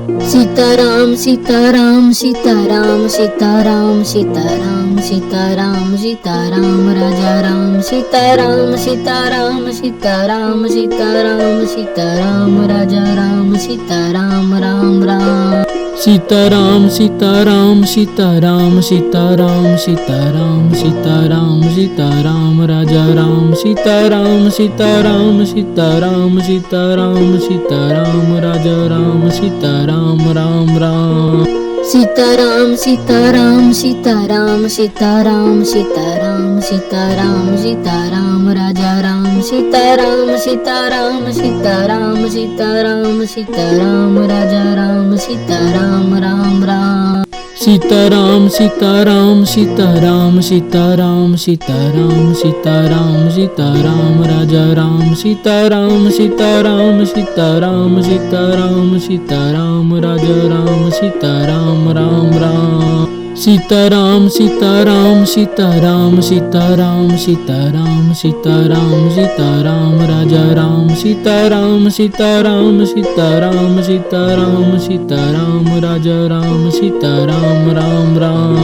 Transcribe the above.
Sitaram Sitaram Sitaram Sitaram Sitaram Sitaram Sitaram Raja Ram Sitaram Sitaram Sitaram Sitaram Sitaram Raja Ram Sitaram Ram Ram. Sitaram Sitaram Sitaram Sitaram Sitaram Sitaram Sitaram Raja Ram Sitaram Sitaram Sitaram Sitaram Sitaram Raja Ram Sitaram Ram Ram. Sitaram Sitaram Sitaram Sitaram Sitaram Sitaram Sitaram Raja Ram Sitaram Sitaram Sitaram Sitaram Sitaram Raja Ram Sitaram Ram Ram. Sitaram Sitaram Sitaram Sitaram Sitaram Sitaram Sitaram Raja Ram Sitaram Sitaram Sitaram Sitaram Sitaram Raja Ram Sitaram Ram Ram. Sitaram Sitaram Sitaram Sitaram Sitaram Sitaram Sitaram Raja Ram Sitaram Sitaram Sitaram Sitaram Sitaram Raja Ram Sitaram Ram Ram.